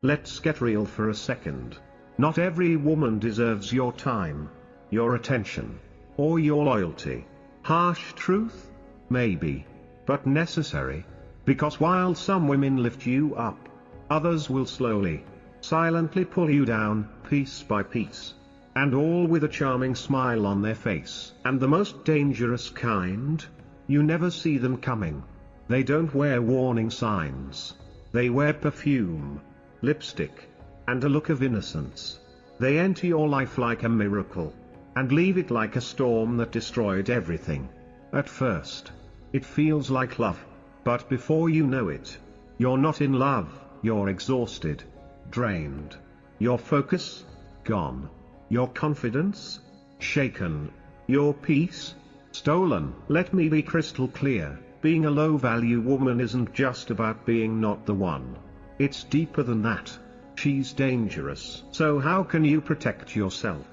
Let's get real for a second. Not every woman deserves your time, your attention, or your loyalty. Harsh truth? Maybe. But necessary. Because while some women lift you up, others will slowly, silently pull you down, piece by piece. And all with a charming smile on their face. And the most dangerous kind? You never see them coming. They don't wear warning signs. They wear perfume, lipstick, and a look of innocence. They enter your life like a miracle, and leave it like a storm that destroyed everything. At first, it feels like love, but before you know it, you're not in love, you're exhausted, drained. Your focus? Gone. Your confidence? Shaken. Your peace? Stolen. Let me be crystal clear, being a low-value woman isn't just about being not the one. It's deeper than that. She's dangerous. So how can you protect yourself?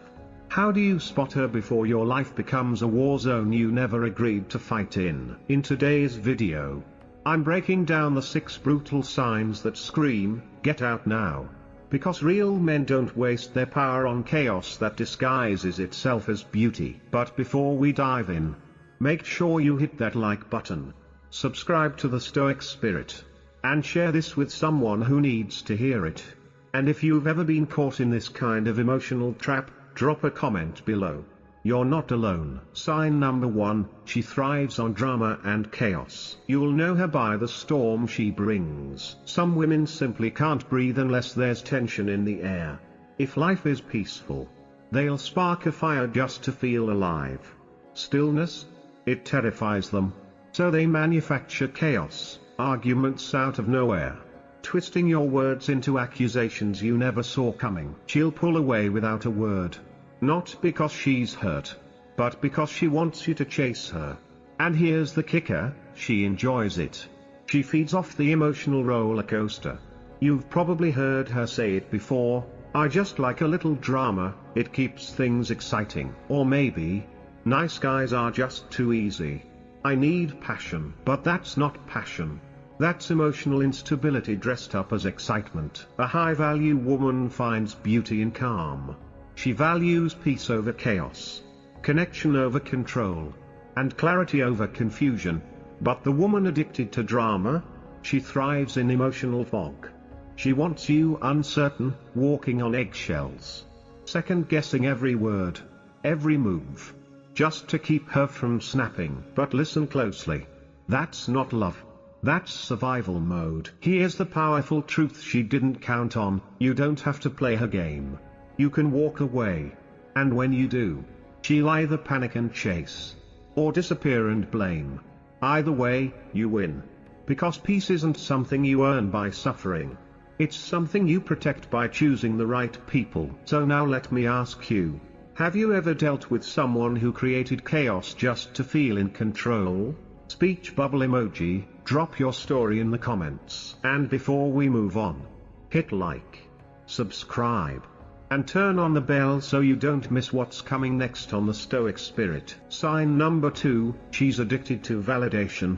How do you spot her before your life becomes a war zone you never agreed to fight in? In today's video, I'm breaking down the 6 brutal signs that scream, "Get out now." Because real men don't waste their power on chaos that disguises itself as beauty. But before we dive in, make sure you hit that like button, subscribe to the Stoic Spirit, and share this with someone who needs to hear it. And if you've ever been caught in this kind of emotional trap, drop a comment below. You're not alone. Sign number 1, she thrives on drama and chaos. You'll know her by the storm she brings. Some women simply can't breathe unless there's tension in the air. If life is peaceful, they'll spark a fire just to feel alive. Stillness? It terrifies them. So they manufacture chaos, arguments out of nowhere, twisting your words into accusations you never saw coming. She'll pull away without a word. Not because she's hurt, but because she wants you to chase her. And here's the kicker, she enjoys it. She feeds off the emotional roller coaster. You've probably heard her say it before, "I just like a little drama, it keeps things exciting." Or maybe, "Nice guys are just too easy. I need passion." But that's not passion. That's emotional instability dressed up as excitement. A high-value woman finds beauty in calm. She values peace over chaos, connection over control, and clarity over confusion. But the woman addicted to drama? She thrives in emotional fog. She wants you uncertain, walking on eggshells, second-guessing every word, every move, just to keep her from snapping. But listen closely. That's not love. That's survival mode. Here's the powerful truth she didn't count on: you don't have to play her game. You can walk away. And when you do, she'll either panic and chase, or disappear and blame. Either way, you win. Because peace isn't something you earn by suffering. It's something you protect by choosing the right people. So now let me ask you, have you ever dealt with someone who created chaos just to feel in control? Speech bubble emoji, drop your story in the comments. And before we move on, hit like, subscribe, and turn on the bell so you don't miss what's coming next on the Stoic Spirit. Sign number 2, she's addicted to validation.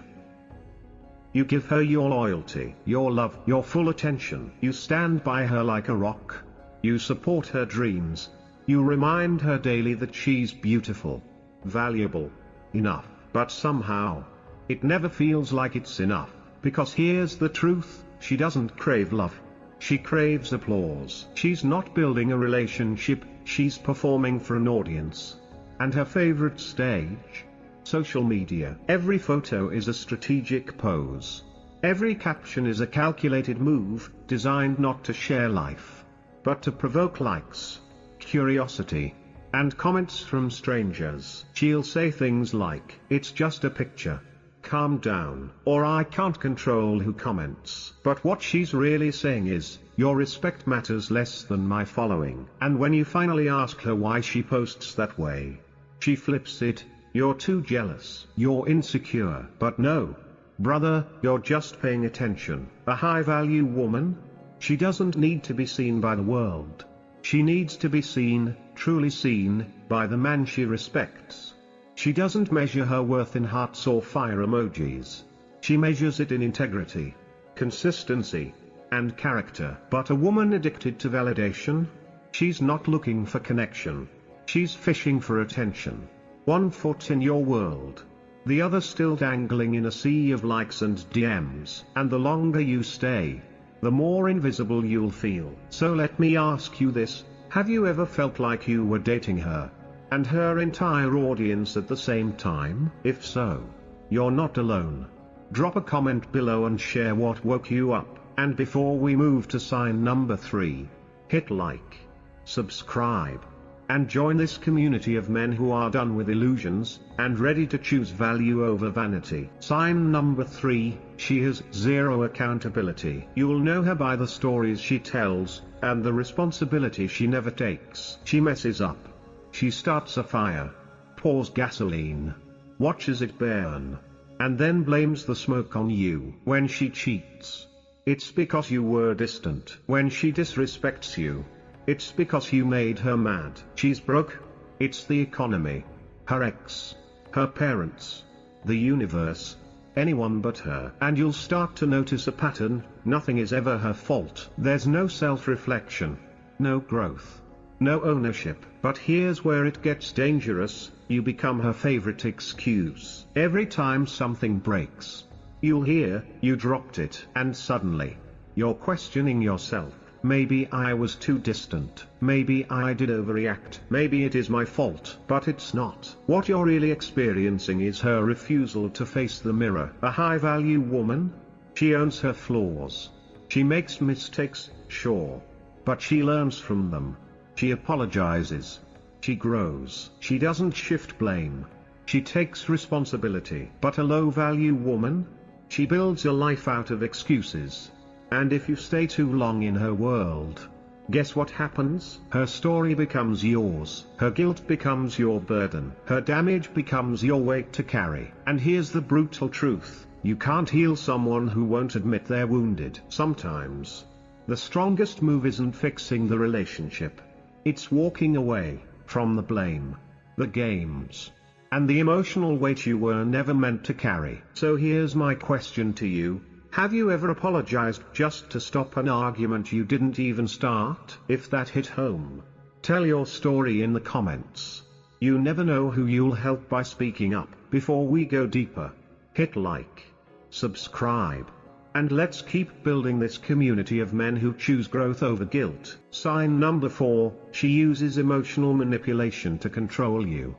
You give her your loyalty, your love, your full attention. You stand by her like a rock. You support her dreams. You remind her daily that she's beautiful, valuable, enough. But somehow, it never feels like it's enough. Because here's the truth, she doesn't crave love. She craves applause. She's not building a relationship, she's performing for an audience. And her favorite stage? Social media. Every photo is a strategic pose. Every caption is a calculated move, designed not to share life, but to provoke likes, curiosity, and comments from strangers. She'll say things like, "It's just a picture. Calm down," or "I can't control who comments." But what she's really saying is, "Your respect matters less than my following." And when you finally ask her why she posts that way, she flips it: "You're too jealous. You're insecure." But no, brother, you're just paying attention. A high-value woman? She doesn't need to be seen by the world. She needs to be seen, truly seen, by the man she respects. She doesn't measure her worth in hearts or fire emojis. She measures it in integrity, consistency, and character. But a woman addicted to validation? She's not looking for connection. She's fishing for attention. One foot in your world, the other still dangling in a sea of likes and DMs. And the longer you stay, the more invisible you'll feel. So let me ask you this, have you ever felt like you were dating her and her entire audience at the same time? If so, you're not alone. Drop a comment below and share what woke you up. And before we move to sign number 3, hit like, subscribe, and join this community of men who are done with illusions, and ready to choose value over vanity. Sign number 3, she has zero accountability. You'll know her by the stories she tells, and the responsibility she never takes. She messes up. She starts a fire, pours gasoline, watches it burn, and then blames the smoke on you. When she cheats, it's because you were distant. When she disrespects you, it's because you made her mad. She's broke. It's the economy, her ex, her parents, the universe, anyone but her. And you'll start to notice a pattern. Nothing is ever her fault. There's no self-reflection, no growth, no ownership. But here's where it gets dangerous. You become her favorite excuse. Every time something breaks, you'll hear, "You dropped it." And suddenly, you're questioning yourself. Maybe I was too distant. Maybe I did overreact. Maybe it is my fault. But it's not. What you're really experiencing is her refusal to face the mirror. A high-value woman? She owns her flaws. She makes mistakes, sure. But she learns from them. She apologizes. She grows. She doesn't shift blame. She takes responsibility. But a low-value woman? She builds a life out of excuses. And if you stay too long in her world, guess what happens? Her story becomes yours. Her guilt becomes your burden. Her damage becomes your weight to carry. And here's the brutal truth. You can't heal someone who won't admit they're wounded. Sometimes, the strongest move isn't fixing the relationship. It's walking away from the blame, the games, and the emotional weight you were never meant to carry. So here's my question to you. Have you ever apologized just to stop an argument you didn't even start? If that hit home, tell your story in the comments. You never know who you'll help by speaking up. Before we go deeper, hit like, subscribe, and let's keep building this community of men who choose growth over guilt. Sign number 4, she uses emotional manipulation to control you.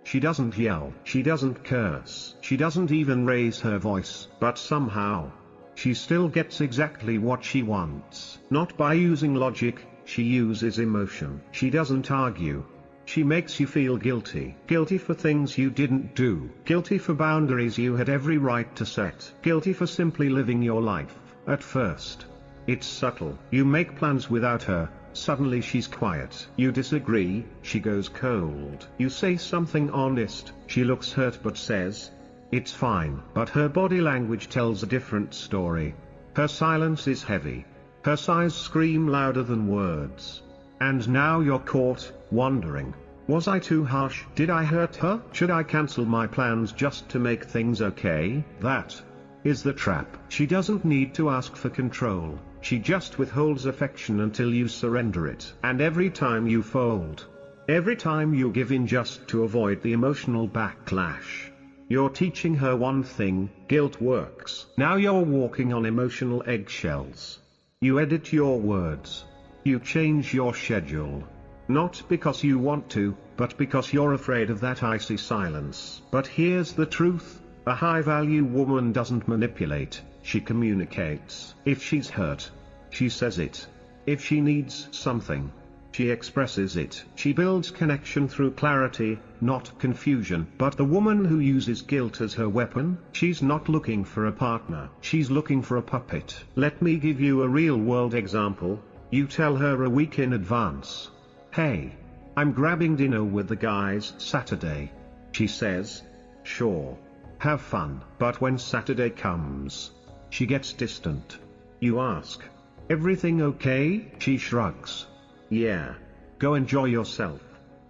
She doesn't yell, she doesn't curse, she doesn't even raise her voice, but somehow, she still gets exactly what she wants. Not by using logic, she uses emotion. She doesn't argue. She makes you feel guilty. Guilty for things you didn't do. Guilty for boundaries you had every right to set. Guilty for simply living your life. At first, it's subtle. You make plans without her. Suddenly she's quiet. You disagree, she goes cold. You say something honest, she looks hurt but says, "It's fine." But her body language tells a different story. Her silence is heavy. Her sighs scream louder than words. And now you're caught, wondering, was I too harsh? Did I hurt her? Should I cancel my plans just to make things okay? That is the trap. She doesn't need to ask for control. She just withholds affection until you surrender it. And every time you fold, every time you give in just to avoid the emotional backlash, you're teaching her one thing: guilt works. Now you're walking on emotional eggshells. You edit your words. You change your schedule. Not because you want to, but because you're afraid of that icy silence. But here's the truth. A high-value woman doesn't manipulate, she communicates. If she's hurt, she says it. If she needs something, she expresses it. She builds connection through clarity, not confusion. But the woman who uses guilt as her weapon, she's not looking for a partner. She's looking for a puppet. Let me give you a real-world example. You tell her a week in advance, "Hey, I'm grabbing dinner with the guys Saturday." She says, "Sure. Have fun." But when Saturday comes, she gets distant. You ask, "Everything okay?" She shrugs. "Yeah. Go enjoy yourself.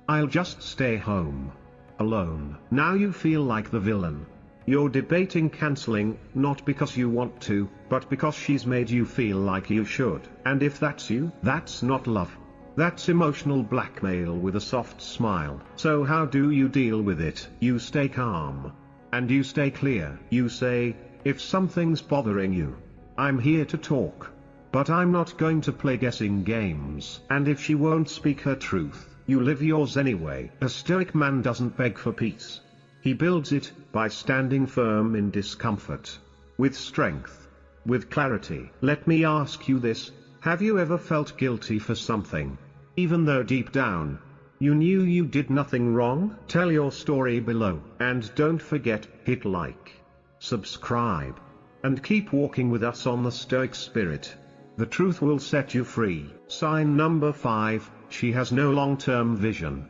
I'll just stay home. Alone." Now you feel like the villain. You're debating cancelling, not because you want to, but because she's made you feel like you should. And if that's you, that's not love. That's emotional blackmail with a soft smile. So how do you deal with it? You stay calm. And you stay clear. You say, if something's bothering you, I'm here to talk. But I'm not going to play guessing games. And if she won't speak her truth, you live yours anyway. A stoic man doesn't beg for peace. He builds it by standing firm in discomfort. With strength. With clarity. Let me ask you this. Have you ever felt guilty for something? Even though deep down, you knew you did nothing wrong? Tell your story below. And don't forget, hit like, subscribe, and keep walking with us on the Stoic spirit. The truth will set you free. Sign number 5, she has no long-term vision.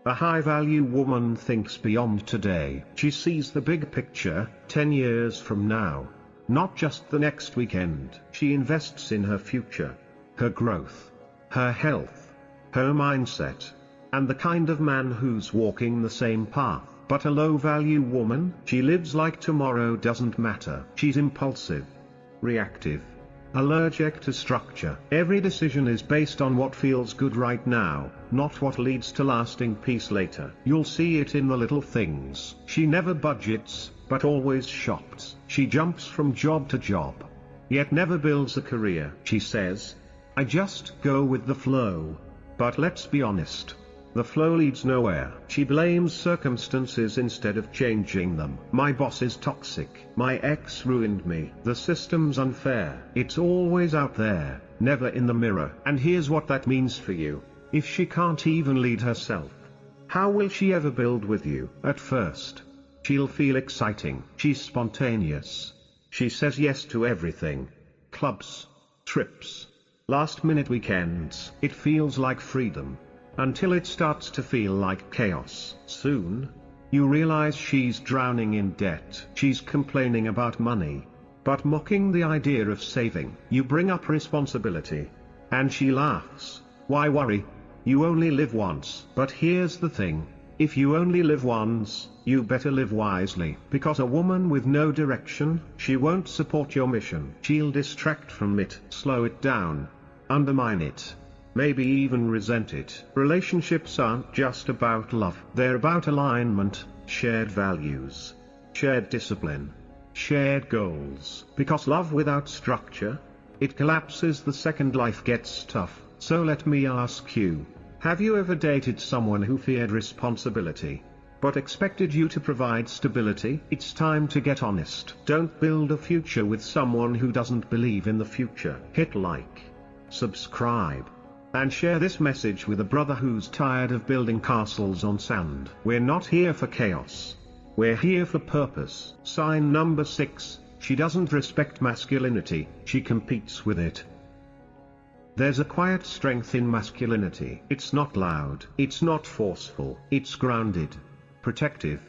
A high-value woman thinks beyond today. She sees the big picture, 10 years from now. Not just the next weekend. She invests in her future, her growth, her health, her mindset, and the kind of man who's walking the same path. But a low-value woman, she lives like tomorrow doesn't matter. She's impulsive, reactive, allergic to structure. Every decision is based on what feels good right now, not what leads to lasting peace later. You'll see it in the little things. She never budgets, but always shops. She jumps from job to job, yet never builds a career. She says, I just go with the flow. But let's be honest. The flow leads nowhere. She blames circumstances instead of changing them. My boss is toxic. My ex ruined me. The system's unfair. It's always out there, never in the mirror. And here's what that means for you. If she can't even lead herself, how will she ever build with you? At first, she'll feel exciting. She's spontaneous. She says yes to everything. Clubs, trips, last-minute weekends. It feels like freedom. Until it starts to feel like chaos. Soon, you realize she's drowning in debt. She's complaining about money, but mocking the idea of saving. You bring up responsibility, and she laughs. Why worry? You only live once. But here's the thing. If you only live once, you better live wisely. Because a woman with no direction, she won't support your mission. She'll distract from it, slow it down, undermine it, maybe even resent it. Relationships aren't just about love. They're about alignment, shared values, shared discipline, shared goals. Because love without structure, it collapses the second life gets tough. So let me ask you, have you ever dated someone who feared responsibility, but expected you to provide stability? It's time to get honest. Don't build a future with someone who doesn't believe in the future. Hit like, subscribe, and share this message with a brother who's tired of building castles on sand. We're not here for chaos. We're here for purpose. Sign number 6, she doesn't respect masculinity, she competes with it. There's a quiet strength in masculinity. It's not loud. It's not forceful. It's grounded, protective,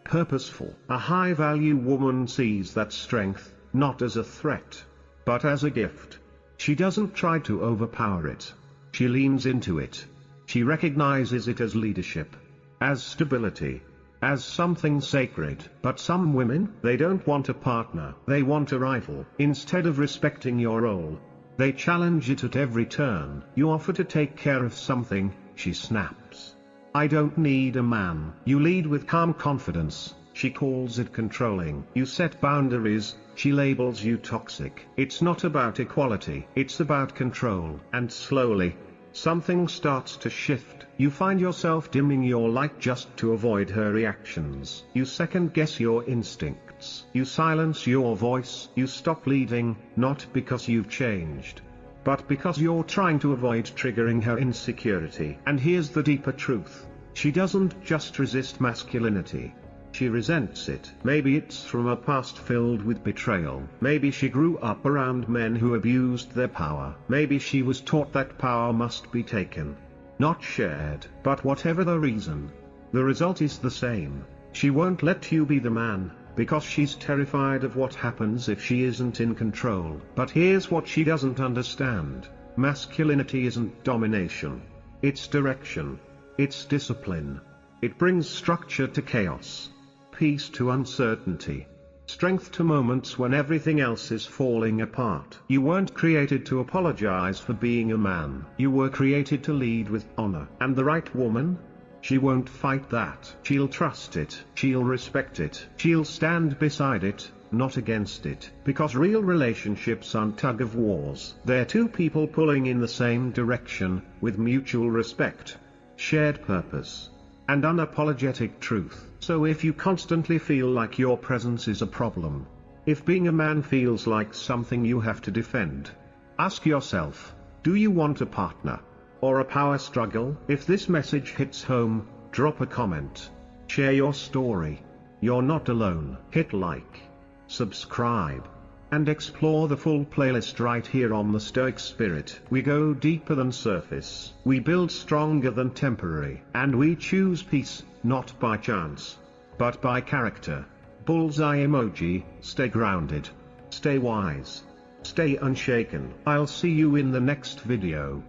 purposeful. A high-value woman sees that strength, not as a threat, but as a gift. She doesn't try to overpower it. She leans into it. She recognizes it as leadership, as stability, as something sacred. But some women, they don't want a partner. They want a rival. Instead of respecting your role, they challenge it at every turn. You offer to take care of something, she snaps. I don't need a man. You lead with calm confidence. She calls it controlling. You set boundaries. She labels you toxic. It's not about equality. It's about control. And slowly, something starts to shift. You find yourself dimming your light just to avoid her reactions. You second-guess your instincts. You silence your voice. You stop leading, not because you've changed, but because you're trying to avoid triggering her insecurity. And here's the deeper truth. She doesn't just resist masculinity. She resents it. Maybe it's from a past filled with betrayal. Maybe she grew up around men who abused their power. Maybe she was taught that power must be taken, not shared. But whatever the reason, the result is the same. She won't let you be the man, because she's terrified of what happens if she isn't in control. But here's what she doesn't understand. Masculinity isn't domination. It's direction. It's discipline. It brings structure to chaos, peace to uncertainty. Strength to moments when everything else is falling apart. You weren't created to apologize for being a man. You were created to lead with honor. And the right woman? She won't fight that. She'll trust it. She'll respect it. She'll stand beside it, not against it. Because real relationships aren't tug-of-wars. They're two people pulling in the same direction, with mutual respect, shared purpose, and unapologetic truth. So if you constantly feel like your presence is a problem, if being a man feels like something you have to defend, ask yourself, do you want a partner or a power struggle? If this message hits home, drop a comment, share your story. You're not alone. Hit like, subscribe, and explore the full playlist right here on The Stoic Spirit. We go deeper than surface. We build stronger than temporary. And we choose peace, not by chance, but by character. Bullseye emoji. Stay grounded. Stay wise. Stay unshaken. I'll see you in the next video.